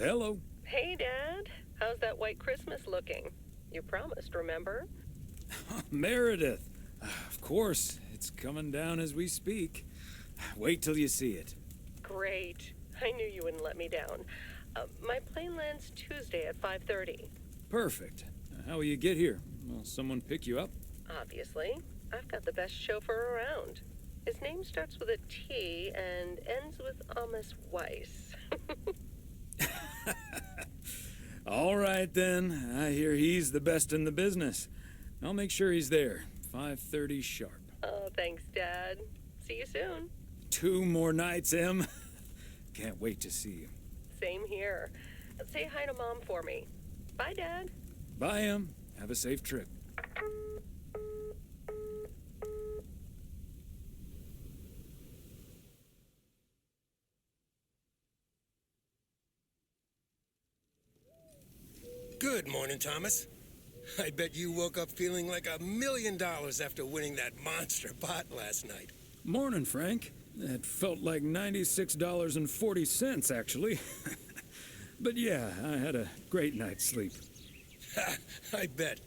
Hello. Hey, Dad. How's that white Christmas looking? You promised, remember? Meredith. Of course, it's coming down as we speak. Wait till you see it. Great. I knew you wouldn't let me down. My plane lands Tuesday at 5:30. Perfect. How will you get here? Will someone pick you up? Obviously. I've got the best chauffeur around. His name starts with a T and ends with Weiss. All right, then. I hear he's the best in the business. I'll make sure he's there. 5:30 sharp. Oh, thanks, Dad. See you soon. 2 more nights, Em. Can't wait to see you. Same here. Say hi to Mom for me. Bye, Dad. Bye, Em. Have a safe trip. Good morning, Thomas. I bet you woke up feeling like $1 million after winning that monster pot last night. Morning, Frank. It felt like $96.40, actually. But yeah, I had a great night's sleep. I bet.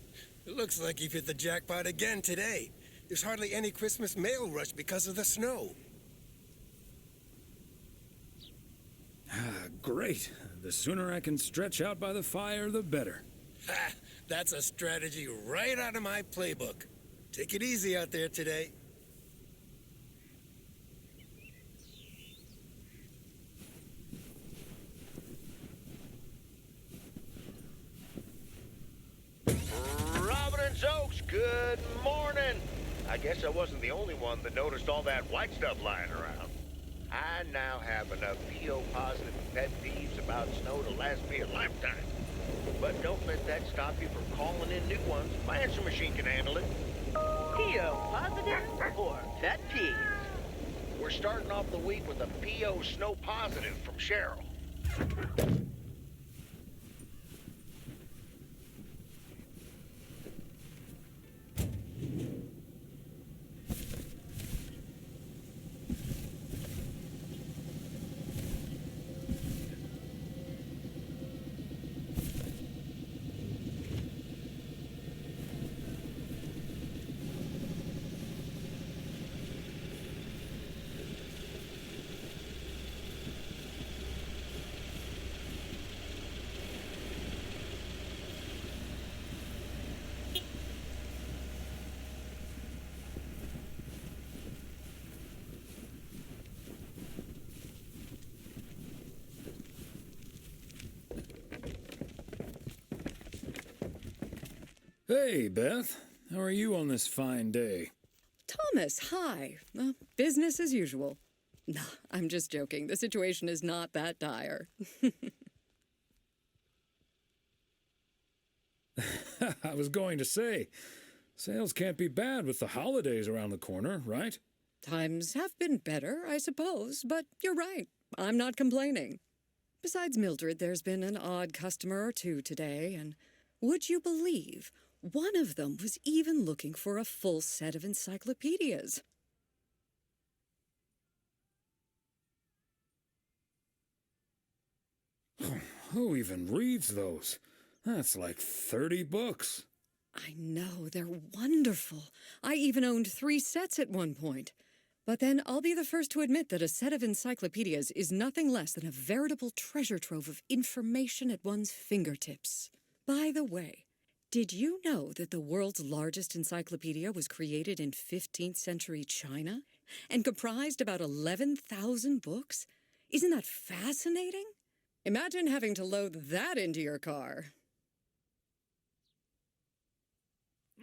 It looks like you've hit the jackpot again today. There's hardly any Christmas mail rush because of the snow. Great. The sooner I can stretch out by the fire, the better. Ha! That's a strategy right out of my playbook. Take it easy out there today. Providence Oaks, good morning. I guess I wasn't the only one that noticed all that white stuff lying around. I now have enough PO positive pet peeves about snow to last me a lifetime. But don't let that stop you from calling in new ones. My answer machine can handle it. PO positive or pet peeves? We're starting off the week with a PO snow positive from Cheryl. Hey, Beth. How are you on this fine day? Thomas, hi. Business as usual. No, I'm just joking. The situation is not that dire. I was going to say, sales can't be bad with the holidays around the corner, right? Times have been better, I suppose, but you're right. I'm not complaining. Besides Mildred, there's been an odd customer or two today, and would you believe one of them was even looking for a full set of encyclopedias? Who even reads those? That's like 30 books. I know, they're wonderful. I even owned 3 sets at one point. But then I'll be the first to admit that a set of encyclopedias is nothing less than a veritable treasure trove of information at one's fingertips. By the way, did you know that the world's largest encyclopedia was created in 15th century China and comprised about 11,000 books? Isn't that fascinating? Imagine having to load that into your car.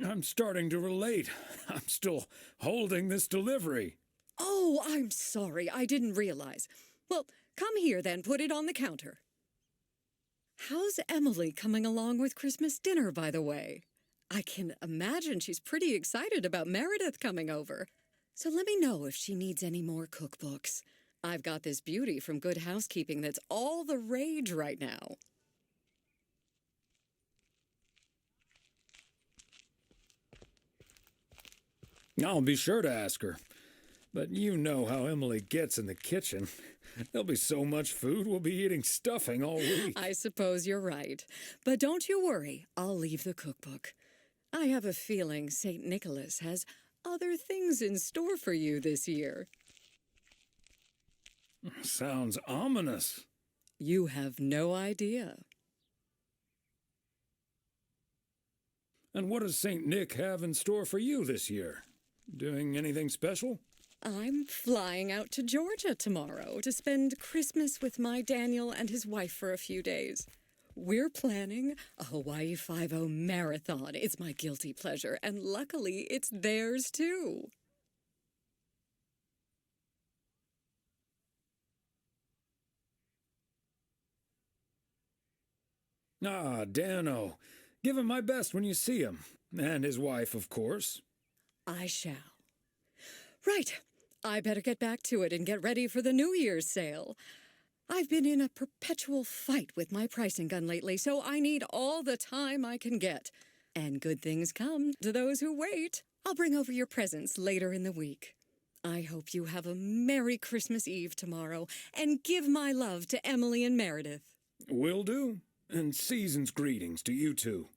I'm starting to relate. I'm still holding this delivery. Oh, I'm sorry. I didn't realize. Well, come here then. Put it on the counter. How's Emily coming along with Christmas dinner, by the way? I can imagine she's pretty excited about Meredith coming over. So let me know if she needs any more cookbooks. I've got this beauty from Good Housekeeping that's all the rage right now. I'll be sure to ask her. But you know how Emily gets in the kitchen. There'll be so much food, we'll be eating stuffing all week. I suppose you're right. But don't you worry, I'll leave the cookbook. I have a feeling St. Nicholas has other things in store for you this year. Sounds ominous. You have no idea. And what does St. Nick have in store for you this year? Doing anything special? I'm flying out to Georgia tomorrow to spend Christmas with my Daniel and his wife for a few days. We're planning a Hawaii 5-0 marathon. It's my guilty pleasure, and luckily it's theirs too. Ah, Dano. Give him my best when you see him. And his wife, of course. I shall. Right. I better get back to it and get ready for the New Year's sale. I've been in a perpetual fight with my pricing gun lately, so I need all the time I can get. And good things come to those who wait. I'll bring over your presents later in the week. I hope you have a Merry Christmas Eve tomorrow, and give my love to Emily and Meredith. Will do. And season's greetings to you two.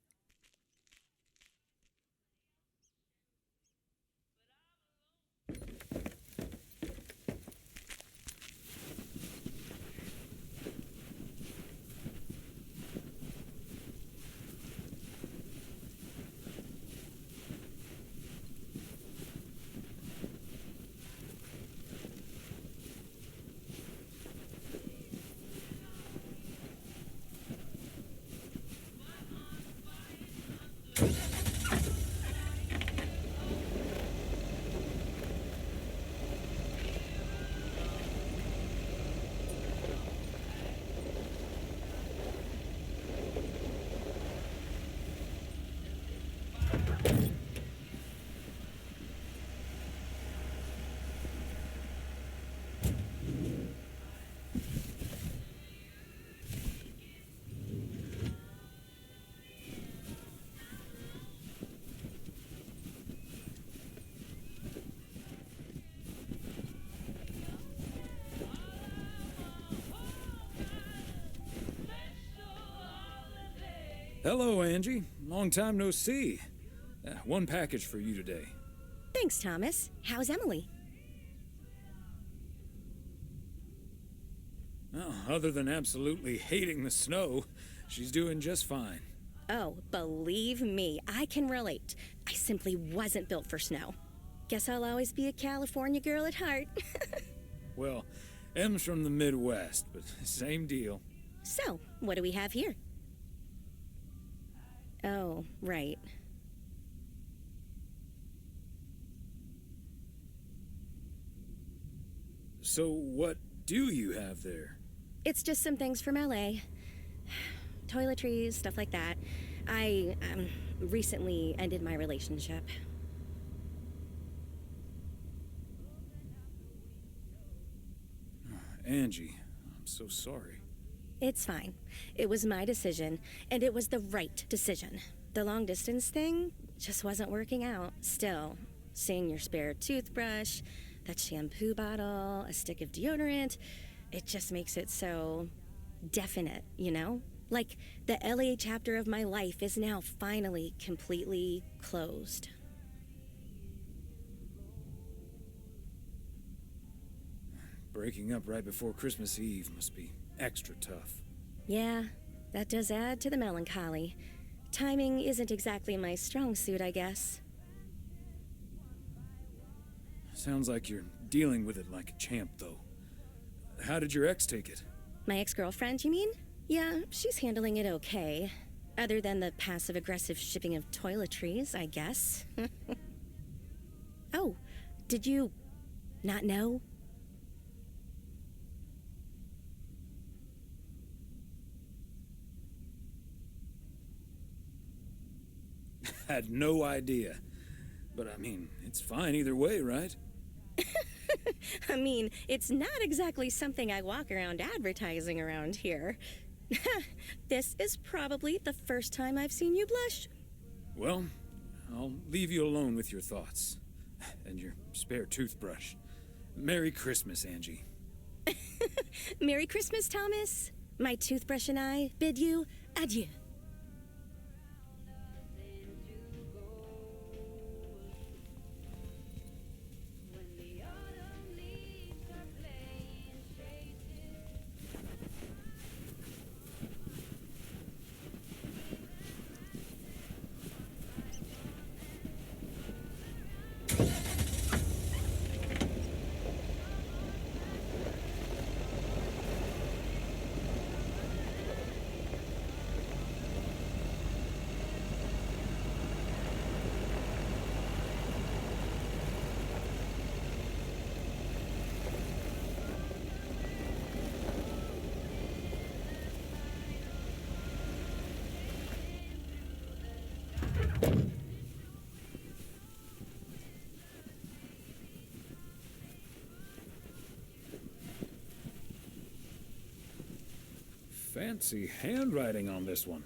Hello, Angie. Long time no see. One package for you today. Thanks, Thomas. How's Emily? Well, other than absolutely hating the snow, she's doing just fine. Oh, believe me, I can relate. I simply wasn't built for snow. Guess I'll always be a California girl at heart. Well, Em's from the Midwest, but same deal. So, what do we have here? Oh, right. So what do you have there? It's just some things from LA. Toiletries, stuff like that. I, recently ended my relationship. Angie, I'm so sorry. It's fine. It was my decision, and it was the right decision. The long distance thing just wasn't working out. Still, seeing your spare toothbrush, that shampoo bottle, a stick of deodorant, it just makes it so definite, you know? Like the LA chapter of my life is now finally completely closed. Breaking up right before Christmas Eve must be extra tough. Yeah, that does add to the melancholy. Timing isn't exactly my strong suit, I guess. Sounds like you're dealing with it like a champ, though. How did your ex take it? My ex-girlfriend, you mean? Yeah, she's handling it okay. Other than the passive-aggressive shipping of toiletries, I guess. Oh, did you not know? Had no idea. But I mean, it's fine either way, right? I mean, it's not exactly something I walk around advertising around here. This is probably the first time I've seen you blush. Well, I'll leave you alone with your thoughts. And your spare toothbrush. Merry Christmas, Angie. Merry Christmas, Thomas. My toothbrush and I bid you adieu. Fancy handwriting on this one.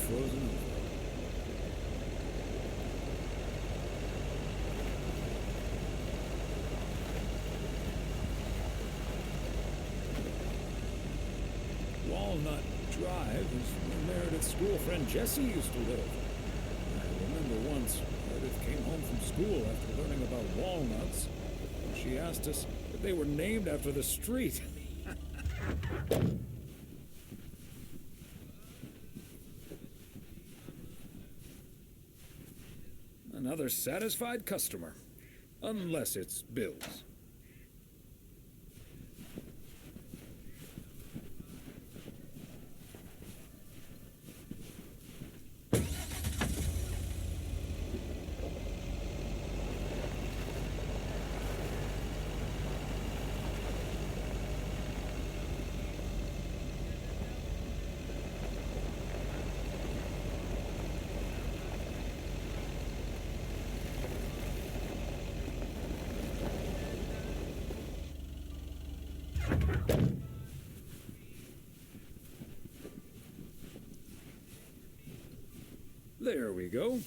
Frozen over. Walnut Drive is where Meredith's school friend Jessie used to live. I remember once Meredith came home from school after learning about walnuts. She asked us if they were named after the street. Another satisfied customer. Unless it's Bill's. There we go.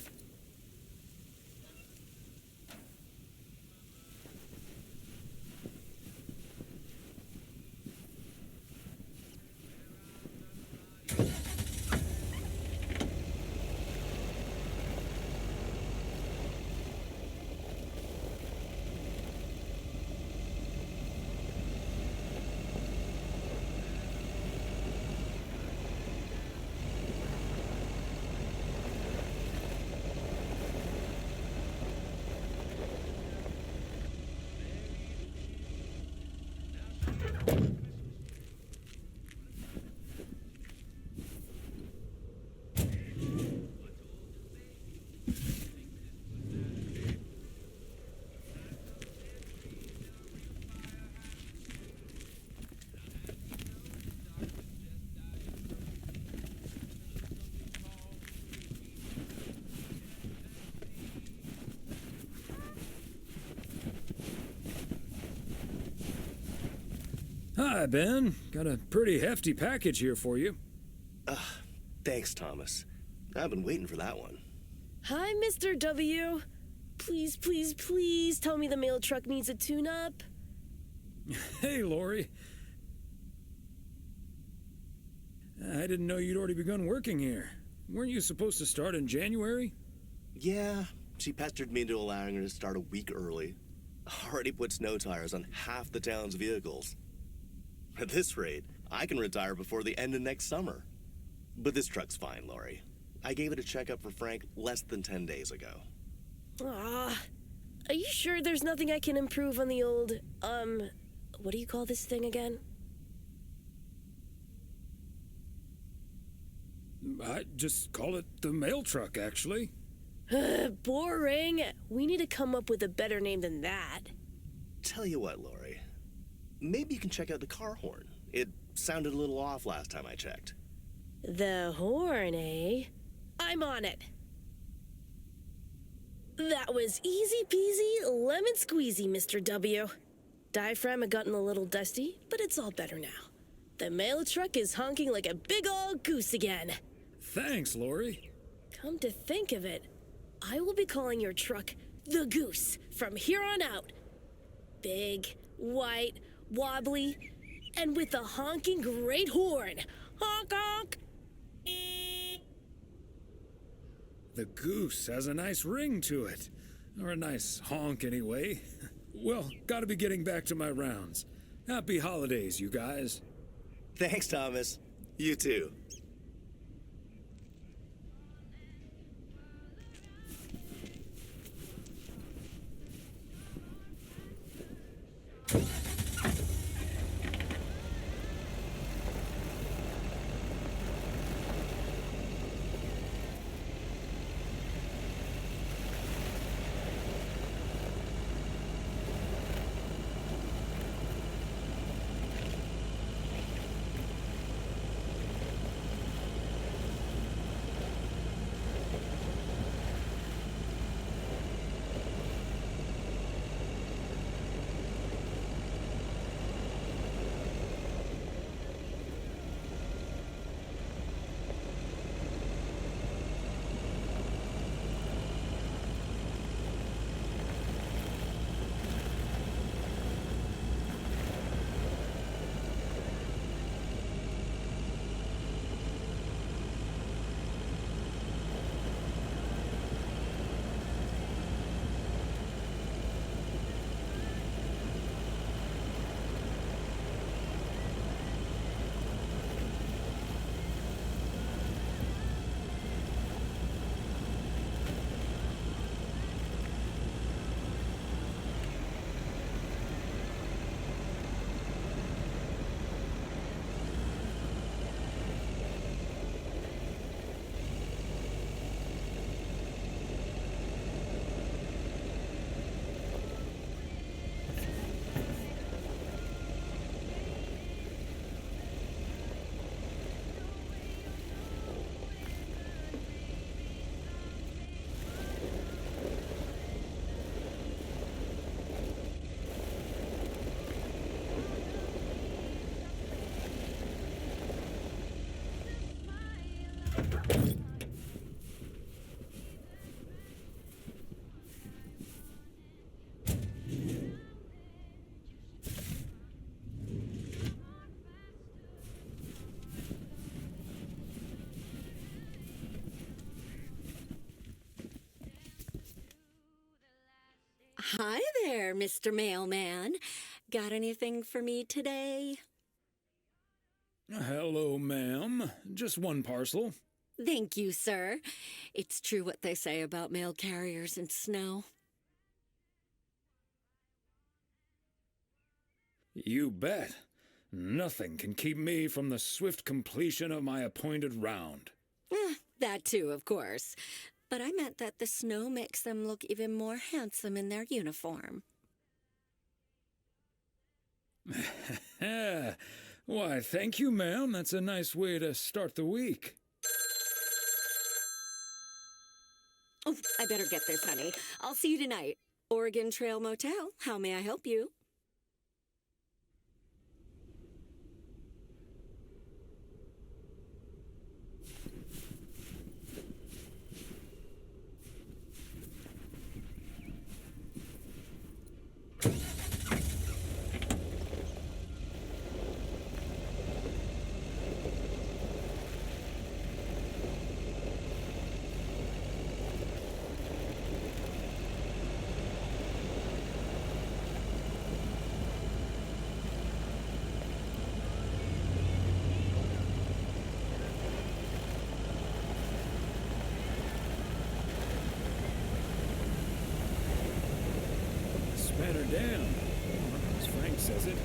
Hi, Ben. Got a pretty hefty package here for you. Thanks, Thomas. I've been waiting for that one. Hi, Mr. W. Please, please, please tell me the mail truck needs a tune-up. Hey, Lori. I didn't know you'd already begun working here. Weren't you supposed to start in January? Yeah, she pestered me into allowing her to start a week early. Already put snow tires on half the town's vehicles. At this rate, I can retire before the end of next summer. But this truck's fine, Lori. I gave it a checkup for Frank less than 10 days ago. Are you sure there's nothing I can improve on the old, what do you call this thing again? I just call it the mail truck, actually. Boring. We need to come up with a better name than that. Tell you what, Lori. Maybe you can check out the car horn. It sounded a little off last time I checked. The horn, eh? I'm on it. That was easy peasy, lemon squeezy, Mr. W. Diaphragm had gotten a little dusty, but it's all better now. The mail truck is honking like a big old goose again. Thanks, Lori. Come to think of it, I will be calling your truck the Goose from here on out. Big, white, wobbly, and with a honking great horn. Honk, honk! The Goose has a nice ring to it. Or a nice honk, anyway. Well, gotta be getting back to my rounds. Happy holidays, you guys. Thanks, Thomas. You too. Hi there, Mr. Mailman. Got anything for me today? Hello, ma'am. Just one parcel. Thank you, sir. It's true what they say about mail carriers and snow. You bet. Nothing can keep me from the swift completion of my appointed round. That too, of course. But I meant that the snow makes them look even more handsome in their uniform. Why, thank you, ma'am. That's a nice way to start the week. Oh, I better get this, honey. I'll see you tonight. Oregon Trail Motel. How may I help you? Spanner Dam. Or, as Frank says it,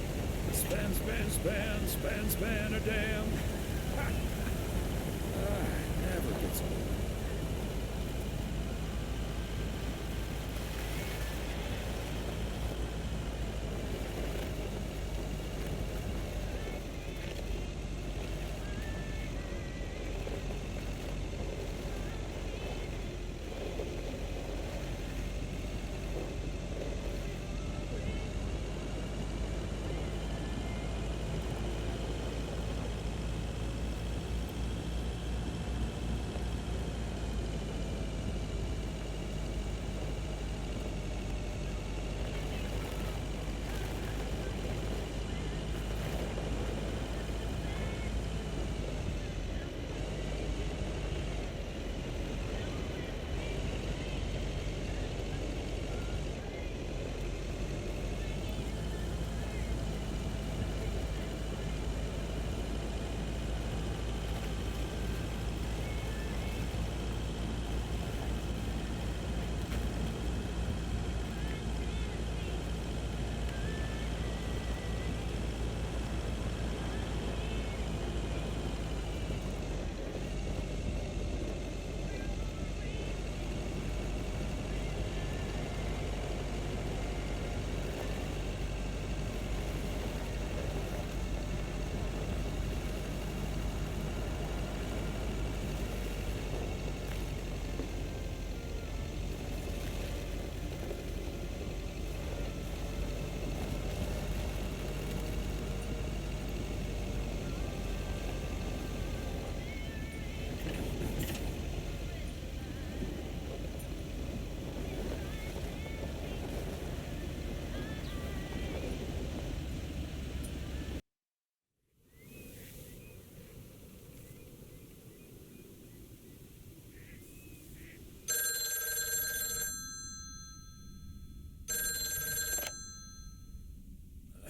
span, span, span, span, Spanner Dam. Never gets old.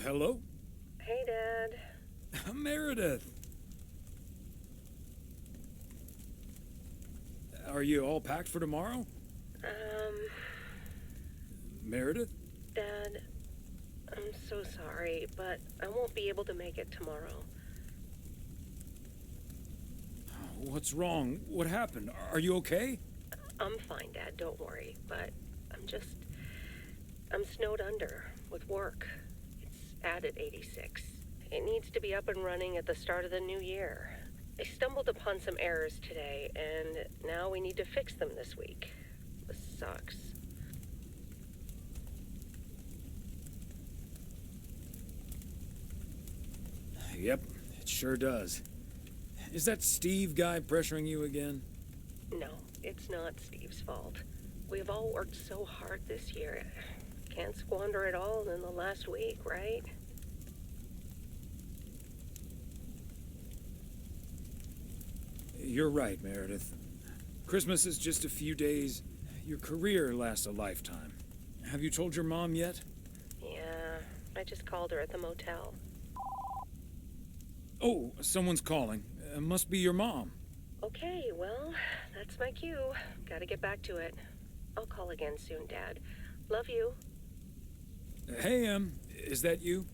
Hello? Hey, Dad. Meredith. Are you all packed for tomorrow? Meredith? Dad, I'm so sorry, but I won't be able to make it tomorrow. What's wrong? What happened? Are you okay? I'm fine, Dad, don't worry, but I'm snowed under with work. It's added 86. It needs to be up and running at the start of the new year. I stumbled upon some errors today, and now we need to fix them this week. This sucks. Yep, it sure does. Is that Steve guy pressuring you again? No, it's not Steve's fault. We've all worked so hard this year. Can't squander it all in the last week, right? You're right, Meredith. Christmas is just a few days. Your career lasts a lifetime. Have you told your mom yet? Yeah, I just called her at the motel. Oh, someone's calling. Must be your mom. Okay, well, that's my cue. Gotta get back to it. I'll call again soon, Dad. Love you. Hey, is that you?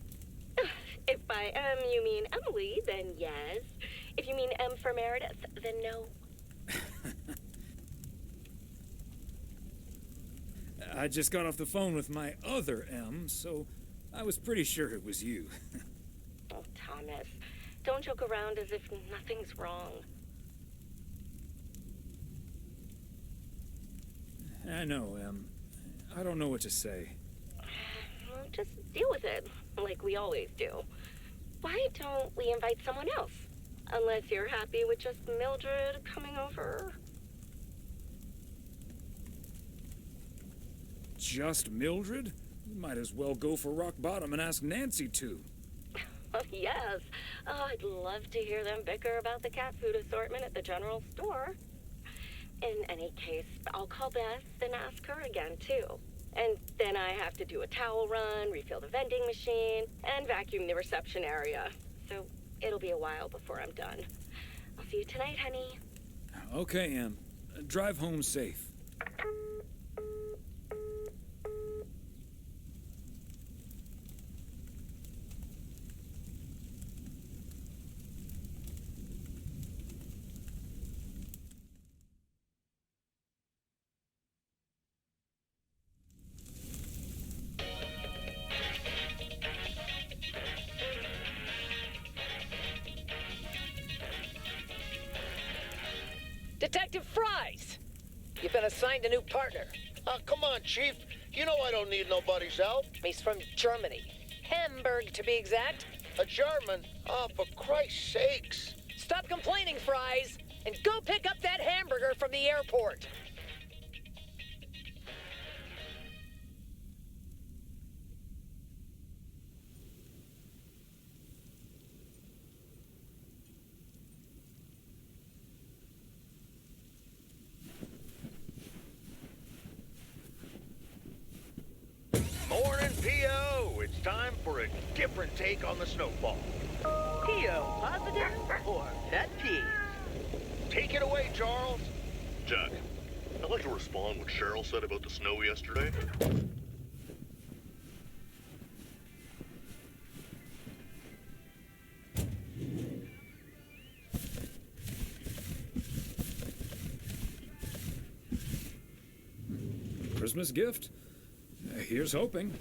If by you mean Emily, then yes. If you mean M for Meredith, then no. I just got off the phone with my other M, so I was pretty sure it was you. Oh, Thomas, don't joke around as if nothing's wrong. I know, Em. I don't know what to say. Well, just deal with it, like we always do. Why don't we invite someone else? Unless you're happy with just Mildred coming over. Just Mildred? You might as well go for rock bottom and ask Nancy too. Oh, yes. Oh, I'd love to hear them bicker about the cat food assortment at the general store. In any case, I'll call Beth and ask her again, too. And then I have to do a towel run, refill the vending machine, and vacuum the reception area. So it'll be a while before I'm done. I'll see you tonight, honey. Okay, Em. Drive home safe. Detective Fries! You've been assigned a new partner. Come on, Chief. You know I don't need nobody's help. He's from Germany. Hamburg, to be exact. A German? Oh, for Christ's sakes. Stop complaining, Fries, and go pick up that hamburger from the airport. Morning, P.O. It's time for a different take on the snowfall. P.O. positive or pet peeve? Take it away, Charles. Jack, I'd like to respond what Cheryl said about the snow yesterday. Christmas gift? Here's hoping.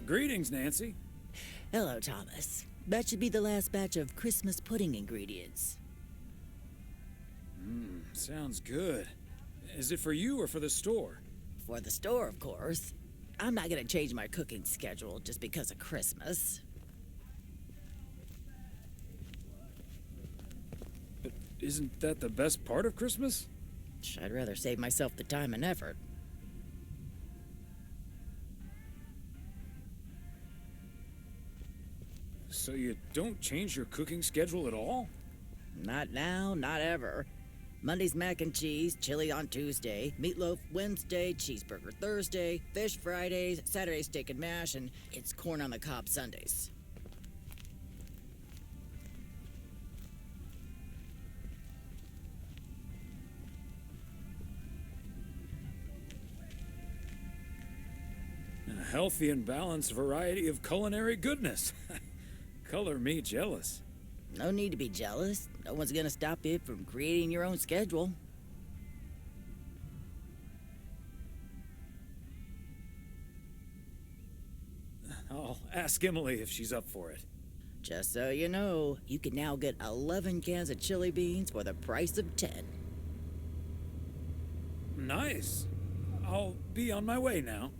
Greetings, Nancy. Hello, Thomas. That should be the last batch of Christmas pudding ingredients. Sounds good. Is it for you or for the store? For the store, of course. I'm not gonna change my cooking schedule just because of Christmas. But isn't that the best part of Christmas? I'd rather save myself the time and effort. So you don't change your cooking schedule at all? Not now, not ever. Monday's mac and cheese, chili on Tuesday, meatloaf Wednesday, cheeseburger Thursday, fish Fridays, Saturday steak and mash, and it's corn on the cob Sundays. A healthy and balanced variety of culinary goodness. Color me jealous. No need to be jealous. No one's gonna stop you from creating your own schedule. I'll ask Emily if she's up for it. Just so you know, you can now get 11 cans of chili beans for the price of 10. Nice. I'll be on my way now.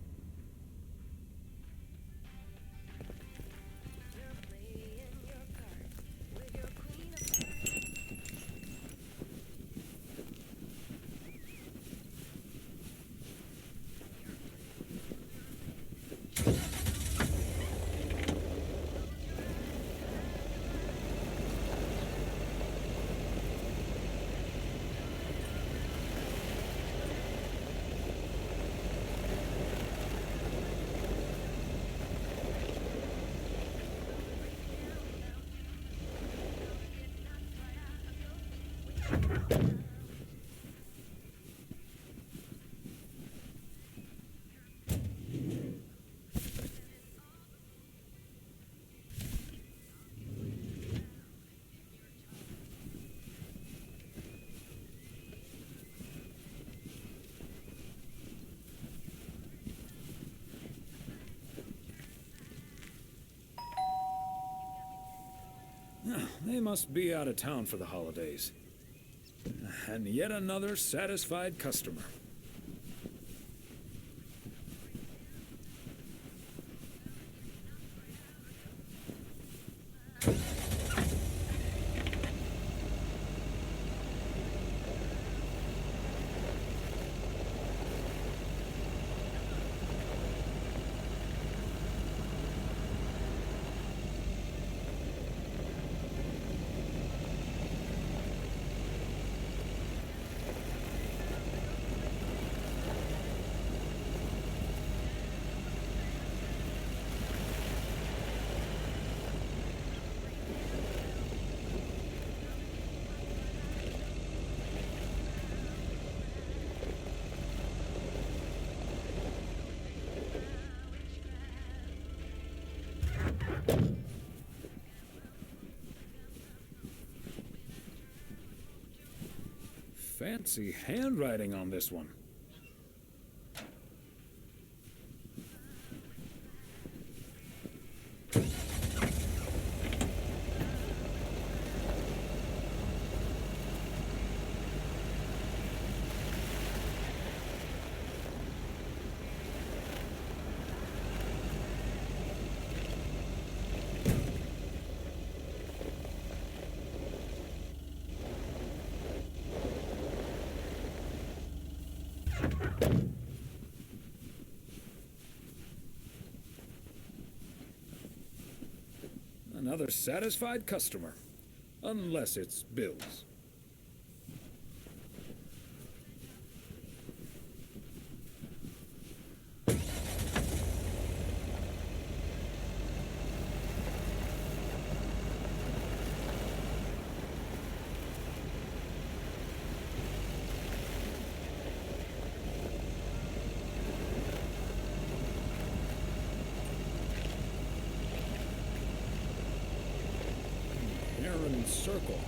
They must be out of town for the holidays. And yet another satisfied customer. Fancy handwriting on this one. Another satisfied customer. Unless it's Bill's. Circle.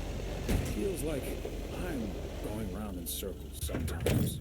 Feels like I'm going round in circles sometimes.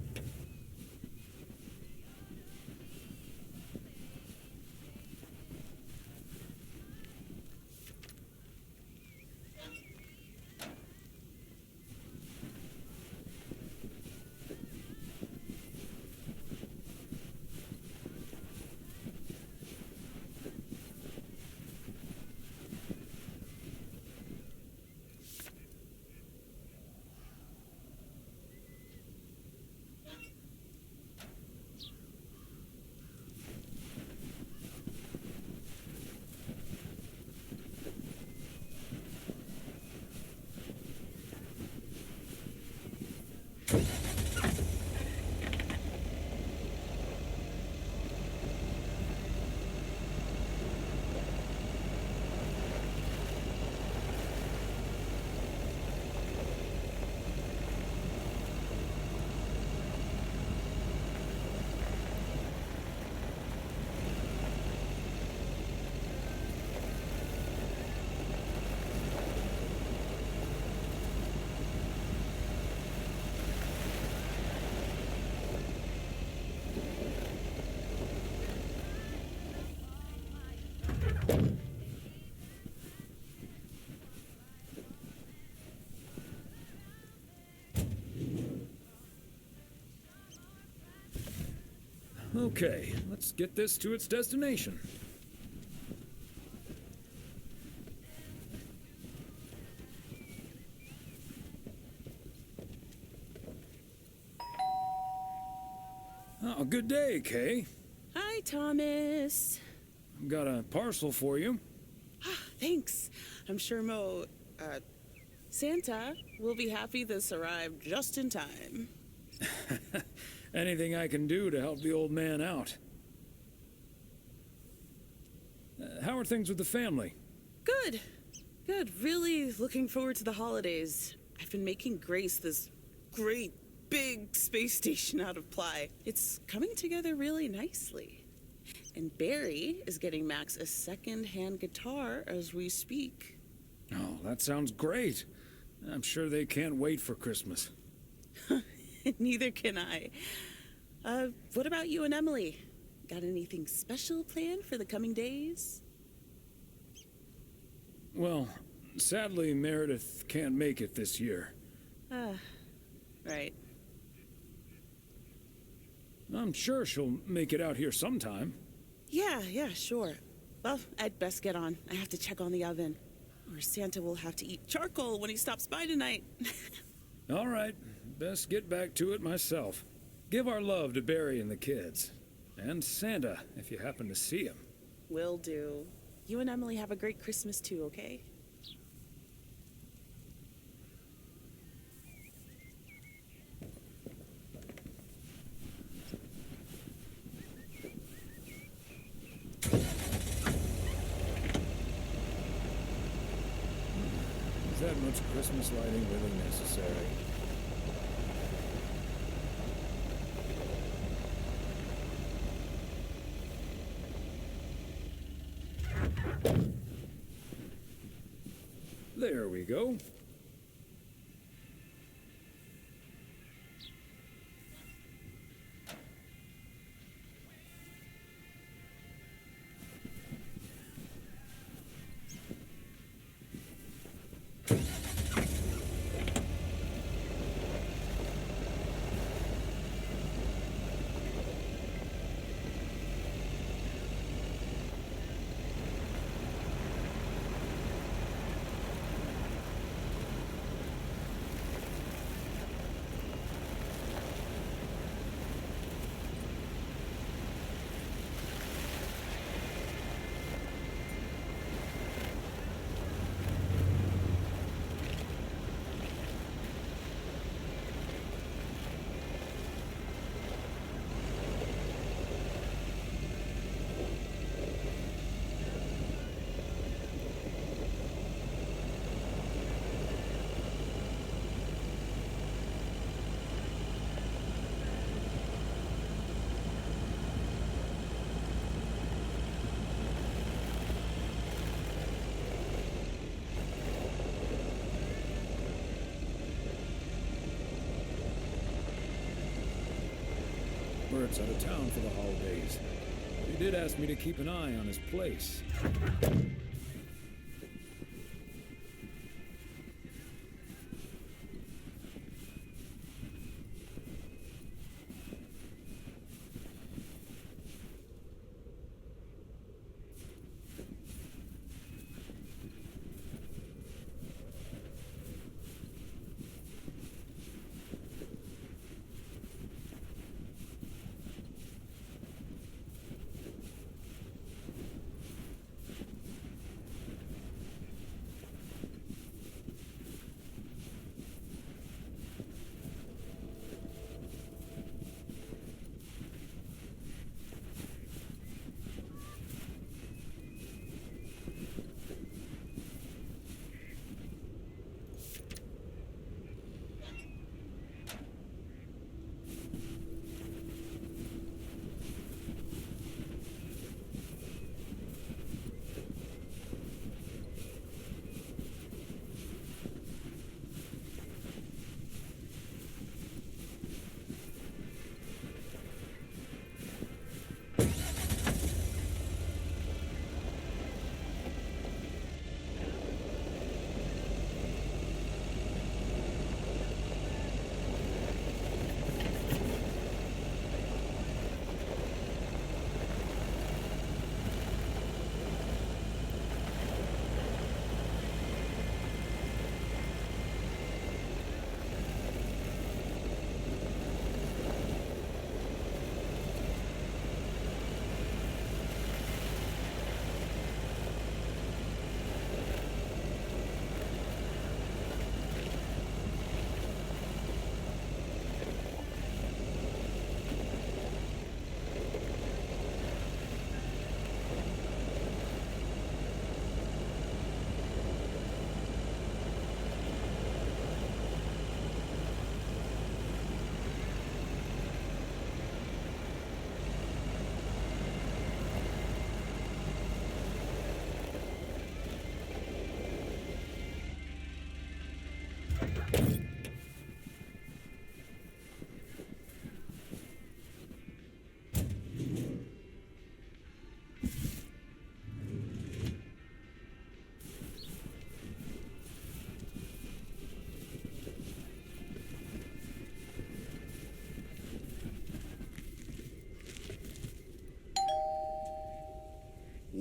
Okay, let's get this to its destination. Oh, good day, Kay. Hi, Thomas. Got a parcel for you. Thanks. I'm sure Santa will be happy this arrived just in time. Anything I can do to help the old man out. How are things with the family? Good. Good. Really looking forward to the holidays. I've been making Grace this great big space station out of ply. It's coming together really nicely. And Barry is getting Max a second-hand guitar as we speak. Oh, that sounds great. I'm sure they can't wait for Christmas. Neither can I. What about you and Emily? Got anything special planned for the coming days? Well, sadly, Meredith can't make it this year. Right. I'm sure she'll make it out here sometime. Yeah, sure. Well, I'd best get on. I have to check on the oven. Or Santa will have to eat charcoal when he stops by tonight. All right. Best get back to it myself. Give our love to Barry and the kids. And Santa, if you happen to see him. Will do. You and Emily have a great Christmas too, okay? Is that much Christmas lighting really necessary? There we go. Mert's out of town for the holidays. He did ask me to keep an eye on his place.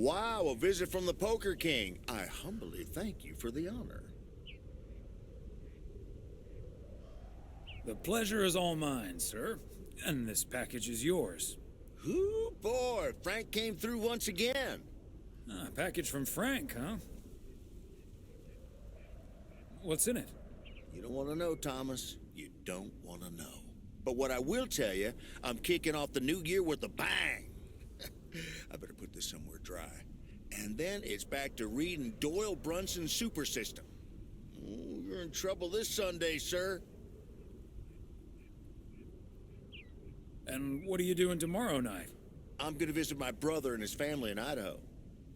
Wow, a visit from the Poker King. I humbly thank you for the honor. The pleasure is all mine, sir. And this package is yours. Ooh, boy, Frank came through once again. Ah, a package from Frank, huh? What's in it? You don't want to know, Thomas. You don't want to know. But what I will tell you, I'm kicking off the new year with a bang. I better put this somewhere dry. And then it's back to reading Doyle Brunson's Super System. Oh, you're in trouble this Sunday, sir. And what are you doing tomorrow night? I'm gonna visit my brother and his family in Idaho.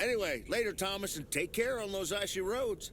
Anyway, later, Thomas, and take care on those icy roads.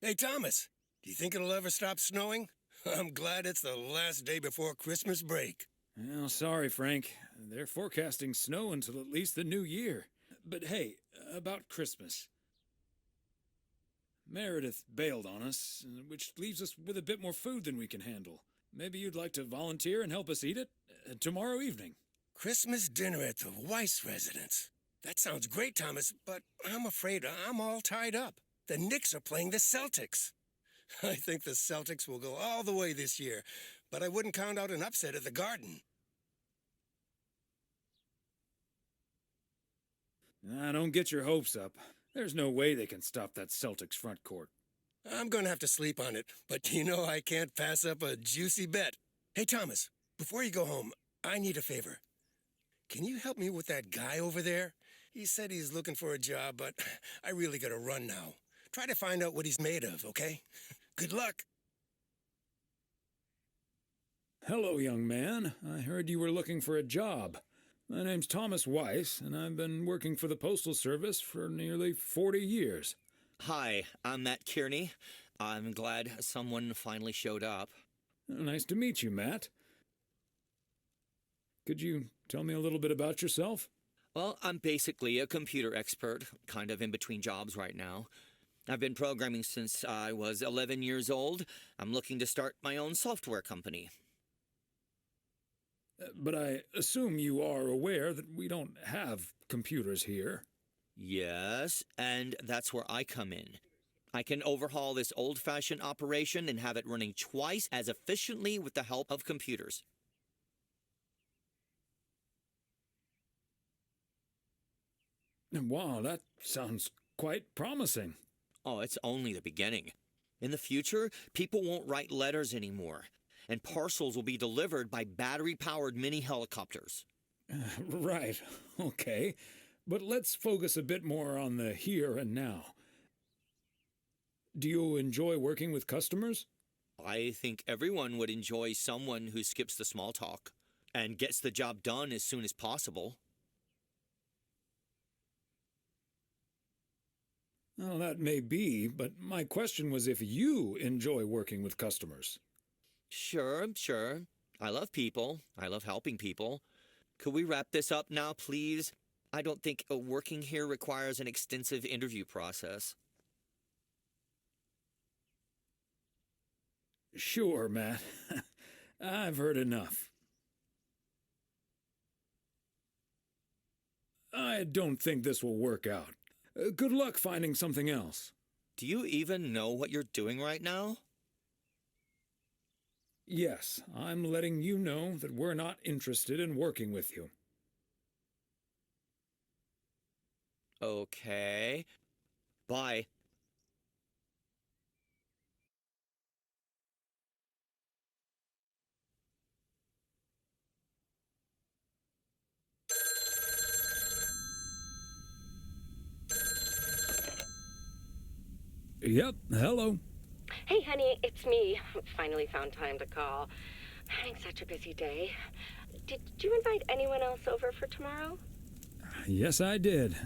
Hey, Thomas, do you think it'll ever stop snowing? I'm glad it's the last day before Christmas break. Well, sorry, Frank. They're forecasting snow until at least the new year. But hey, about Christmas. Meredith bailed on us, which leaves us with a bit more food than we can handle. Maybe you'd like to volunteer and help us eat it tomorrow evening. Christmas dinner at the Weiss residence. That sounds great, Thomas, but I'm afraid I'm all tied up. The Knicks are playing the Celtics. I think the Celtics will go all the way this year, but I wouldn't count out an upset at the Garden. Don't get your hopes up. There's no way they can stop that Celtics front court. I'm going to have to sleep on it, but you know I can't pass up a juicy bet. Hey, Thomas, before you go home, I need a favor. Can you help me with that guy over there? He said he's looking for a job, but I really got to run now. Try to find out what he's made of, okay? Good luck. Hello, young man. I heard you were looking for a job. My name's Thomas Weiss, and I've been working for the Postal Service for nearly 40 years. Hi, I'm Matt Kearney. I'm glad someone finally showed up. Nice to meet you, Matt. Could you tell me a little bit about yourself? Well, I'm basically a computer expert, kind of in between jobs right now. I've been programming since I was 11 years old. I'm looking to start my own software company. But I assume you are aware that we don't have computers here. Yes, and that's where I come in. I can overhaul this old-fashioned operation and have it running twice as efficiently with the help of computers. Wow, that sounds quite promising. Oh, it's only the beginning. In the future, people won't write letters anymore, and parcels will be delivered by battery-powered mini helicopters. Right, okay. But let's focus a bit more on the here and now. Do you enjoy working with customers? I think everyone would enjoy someone who skips the small talk and gets the job done as soon as possible. Well, that may be, but my question was if you enjoy working with customers. Sure. I love people. I love helping people. Could we wrap this up now, please? I don't think working here requires an extensive interview process. Sure, Matt. I've heard enough. I don't think this will work out. Good luck finding something else. Do you even know what you're doing right now? Yes, I'm letting you know that we're not interested in working with you. Okay. Bye. Yep, hello. Hey, honey, it's me. Finally found time to call. Having such a busy day. Did you invite anyone else over for tomorrow? Yes, I did,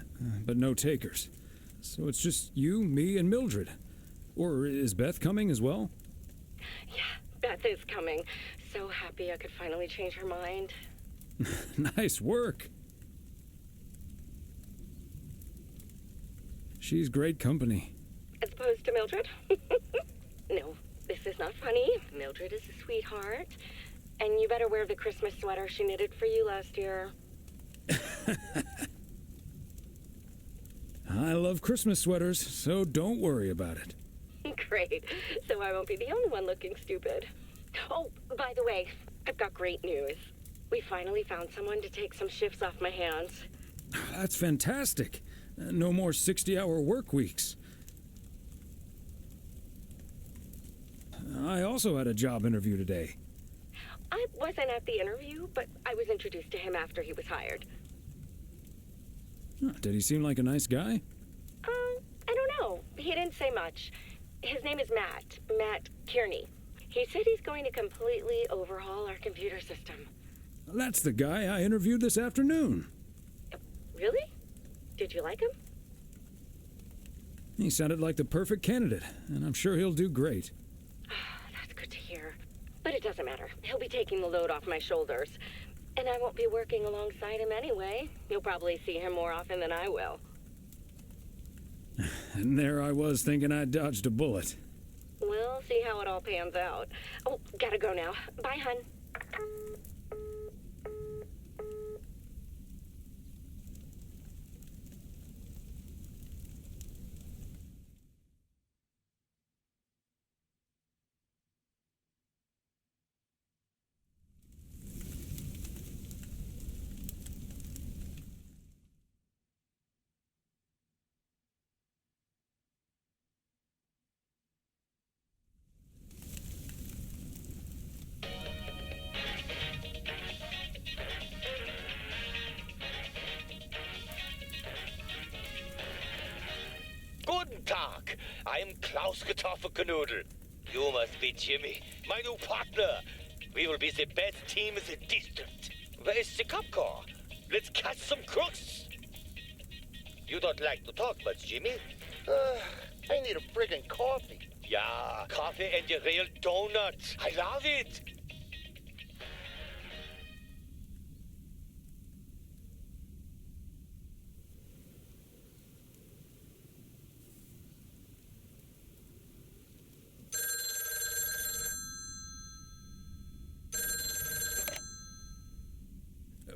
but no takers. So it's just you, me, and Mildred. Or is Beth coming as well? Yeah, Beth is coming. So happy I could finally change her mind. Nice work. She's great company. As opposed to Mildred? No, this is not funny. Mildred is a sweetheart. And you better wear the Christmas sweater she knitted for you last year. I love Christmas sweaters, so don't worry about it. Great. So I won't be the only one looking stupid. Oh, by the way, I've got great news. We finally found someone to take some shifts off my hands. That's fantastic. No more 60-hour work weeks. I also had a job interview today. I wasn't at the interview, but I was introduced to him after he was hired. Did he seem like a nice guy? I don't know. He didn't say much. His name is Matt Kearney. He said he's going to completely overhaul our computer system. That's the guy I interviewed this afternoon. Really? Did you like him? He sounded like the perfect candidate, and I'm sure he'll do great. That's good to hear. But it doesn't matter. He'll be taking the load off my shoulders. And I won't be working alongside him anyway. You'll probably see him more often than I will. And there I was thinking I dodged a bullet. We'll see how it all pans out. Oh, gotta go now. Bye, hun. Guten Tag. I am Klaus Kartoffelkanoodle. You must be Jimmy, my new partner. We will be the best team in the district. Where is the cop car? Let's catch some crooks. You don't like to talk much, Jimmy? I need a friggin' coffee. Yeah, coffee and a real donut. I love it.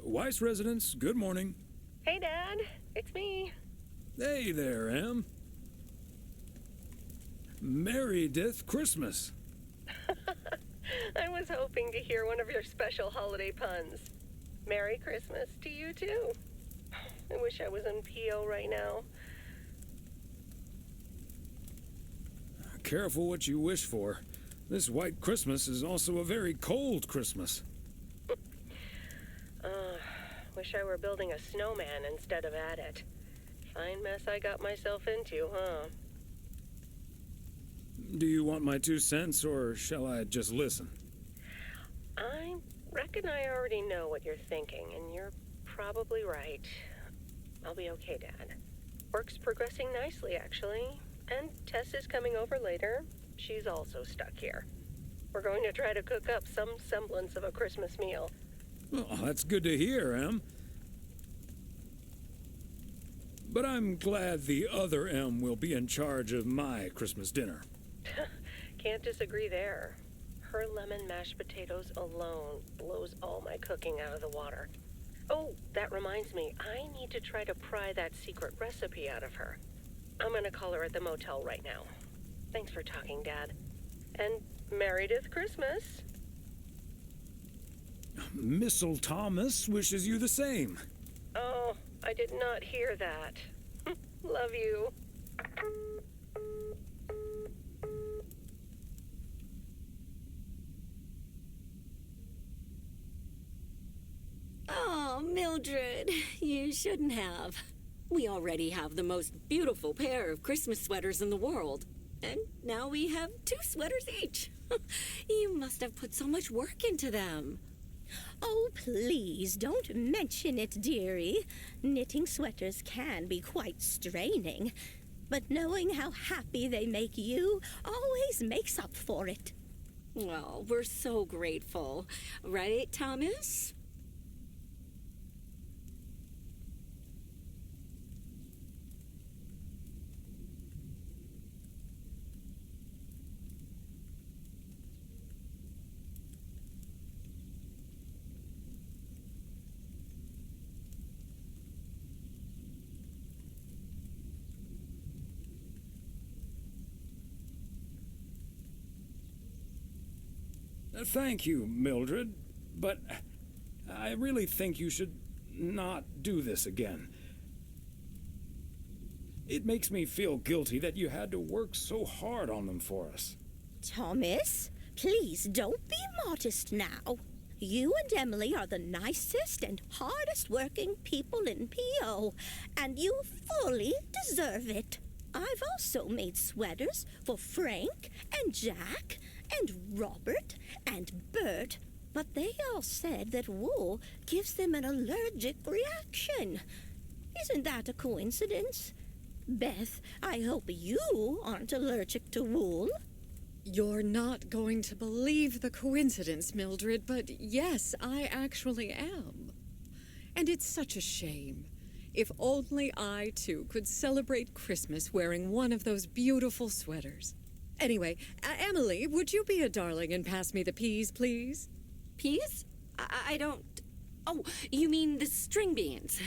Weiss residents, good morning. Hey, Dad. It's me. Hey there, Em. Meredith Christmas. I was hoping to hear one of your special holiday puns. Merry Christmas to you, too. I wish I was in PO right now. Careful what you wish for. This white Christmas is also a very cold Christmas. Wish I were building a snowman instead of at it. Fine mess I got myself into, huh? Do you want my 2 cents, or shall I just listen? I reckon I already know what you're thinking, and you're probably right. I'll be okay, Dad. Work's progressing nicely, actually. And Tess is coming over later. She's also stuck here. We're going to try to cook up some semblance of a Christmas meal. Oh, that's good to hear, Em. But I'm glad the other Em will be in charge of my Christmas dinner. Can't disagree there. Her lemon mashed potatoes alone blows all my cooking out of the water. Oh, that reminds me, I need to try to pry that secret recipe out of her. I'm gonna call her at the motel right now. Thanks for talking, Dad. And Meredith Christmas. Missile Thomas wishes you the same. Oh, I did not hear that. Love you. Oh, Mildred, you shouldn't have. We already have the most beautiful pair of Christmas sweaters in the world. And now we have 2 sweaters each. You must have put so much work into them. Oh, please don't mention it, dearie. Knitting sweaters can be quite straining, but knowing how happy they make you always makes up for it. Well, we're so grateful. Right, Thomas? Thank you, Mildred, but I really think you should not do this again. It makes me feel guilty that you had to work so hard on them for us. Thomas, please don't be modest now. You and Emily are the nicest and hardest working people in P.O., and you fully deserve it. I've also made sweaters for Frank and Jack and Robert and Bert, but they all said that wool gives them an allergic reaction. Isn't that a coincidence? Beth, I hope you aren't allergic to wool. You're not going to believe the coincidence, Mildred, but yes, I actually am. And it's such a shame. If only I, too, could celebrate Christmas wearing one of those beautiful sweaters. Anyway, Emily, would you be a darling and pass me the peas, please? Peas? I don't... Oh, you mean the string beans.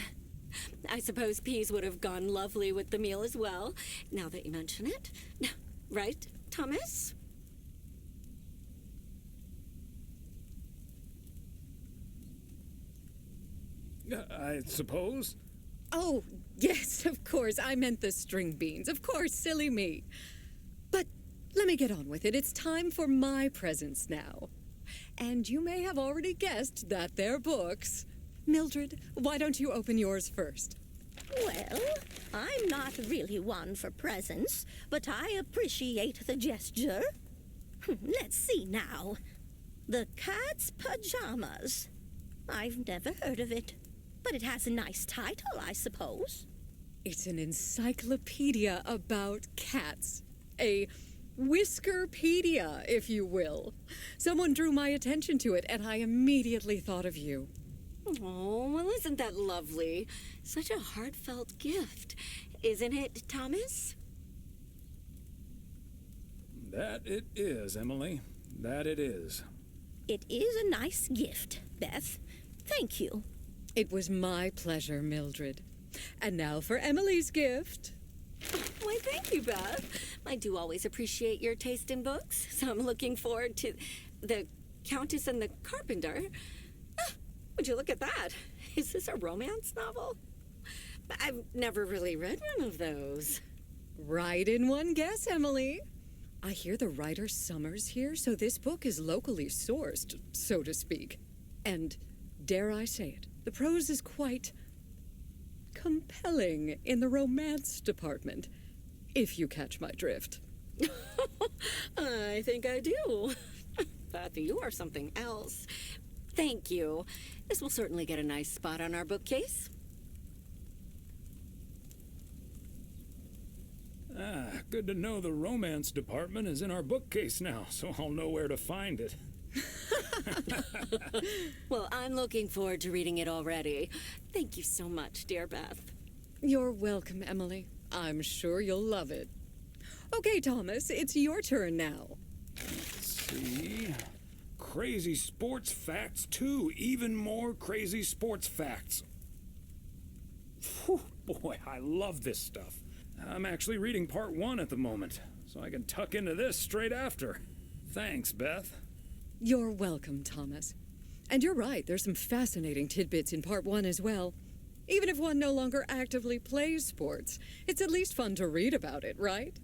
I suppose peas would have gone lovely with the meal as well, now that you mention it. Right, Thomas? I suppose. Oh, yes, of course. I meant the string beans. Of course, silly me. But let me get on with it. It's time for my presents now. And you may have already guessed that they're books. Mildred, why don't you open yours first? Well, I'm not really one for presents, but I appreciate the gesture. Let's see now. The Cat's Pajamas. I've never heard of it, but it has a nice title, I suppose. It's an encyclopedia about cats. A Whiskerpedia, if you will. Someone drew my attention to it, and I immediately thought of you. Oh, well, isn't that lovely? Such a heartfelt gift. Isn't it, Thomas? That it is, Emily. That it is. It is a nice gift, Beth. Thank you. It was my pleasure, Mildred. And now for Emily's gift. Why, thank you, Beth. I do always appreciate your taste in books, so I'm looking forward to The Countess and the Carpenter. Would you look at that? Is this a romance novel? I've never really read one of those. Right in one guess, Emily. I hear the writer Summers here, so this book is locally sourced, so to speak. And, dare I say it, the prose is quite compelling in the romance department, if you catch my drift. I think I do. Beth, you are something else. Thank you. This will certainly get a nice spot on our bookcase. Good to know the romance department is in our bookcase now, so I'll know where to find it. Well, I'm looking forward to reading it already. Thank you so much, dear Beth. You're welcome, Emily. I'm sure you'll love it. Okay, Thomas, it's your turn now. Let's see. Crazy sports facts 2. Even more crazy sports facts. Whew, boy, I love this stuff. I'm actually reading part 1 at the moment, so I can tuck into this straight after. Thanks, Beth. You're welcome, Thomas. And you're right, there's some fascinating tidbits in part 1 as well. Even if one no longer actively plays sports, it's at least fun to read about it, right?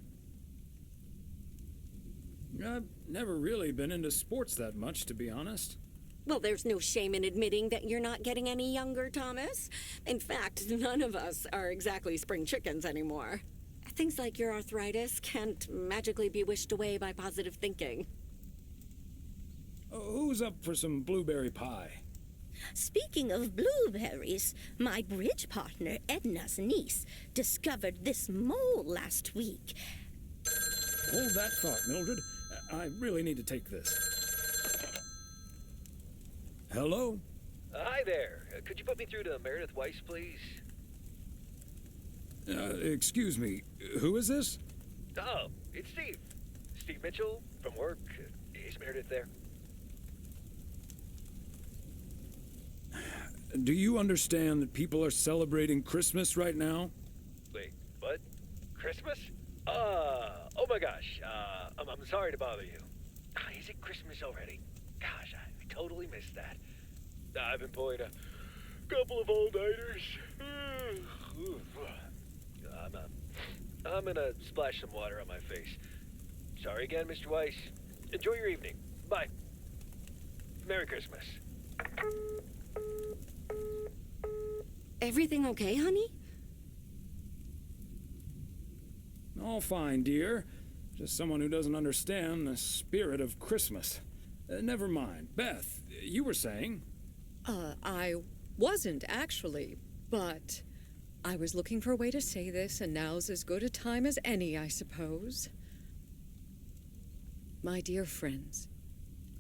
I've never really been into sports that much, to be honest. Well, there's no shame in admitting that you're not getting any younger, Thomas. In fact, none of us are exactly spring chickens anymore. Things like your arthritis can't magically be wished away by positive thinking. Who's up for some blueberry pie? Speaking of blueberries, my bridge partner, Edna's niece, discovered this mole last week. Hold that thought, Mildred. I really need to take this. Hello? Hi there. Could you put me through to Meredith Weiss, please? Excuse me. Who is this? Oh, it's Steve. Steve Mitchell from work. Is Meredith there? Do you understand that people are celebrating Christmas right now? Wait, what? Christmas? Oh my gosh. I'm sorry to bother you. Is it Christmas already? Gosh, I totally missed that. I've been pulling a couple of all-nighters. I'm gonna splash some water on my face. Sorry again, Mr. Weiss. Enjoy your evening. Bye. Merry Christmas. Everything okay, honey? All fine, dear. Just someone who doesn't understand the spirit of Christmas. Never mind. Beth, you were saying? I wasn't actually, but I was looking for a way to say this, and now's as good a time as any, I suppose. My dear friends,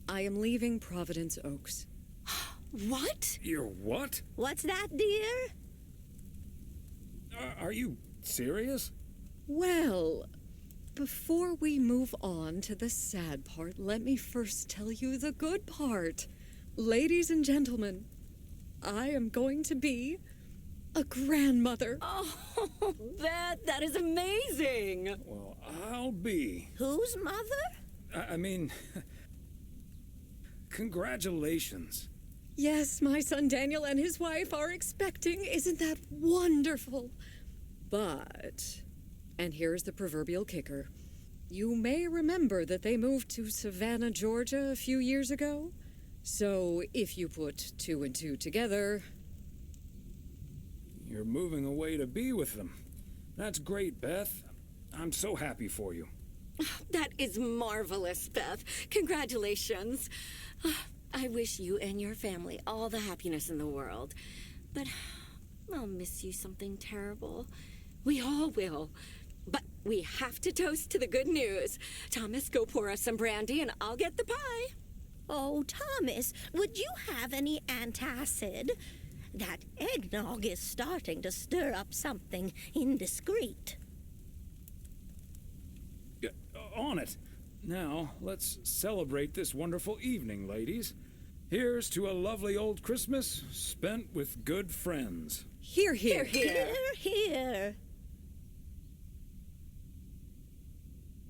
I am leaving Providence Oaks. What? You're what? What's that, dear? Are you serious? Well, before we move on to the sad part, let me first tell you the good part. Ladies and gentlemen, I am going to be a grandmother. Oh, Beth, that is amazing. Well, I'll be. Whose mother? I mean, congratulations. Yes, my son Daniel and his wife are expecting. Isn't that wonderful? But, and here's the proverbial kicker, you may remember that they moved to Savannah, Georgia a few years ago. So if you put 2 and 2 together... You're moving away to be with them. That's great, Beth. I'm so happy for you. That is marvelous, Beth. Congratulations. I wish you and your family all the happiness in the world. But I'll miss you something terrible. We all will. But we have to toast to the good news. Thomas, go pour us some brandy and I'll get the pie. Oh, Thomas, would you have any antacid? That eggnog is starting to stir up something indiscreet. On it. Now, let's celebrate this wonderful evening, ladies. Here's to a lovely old Christmas spent with good friends. Hear, hear. Hear, hear.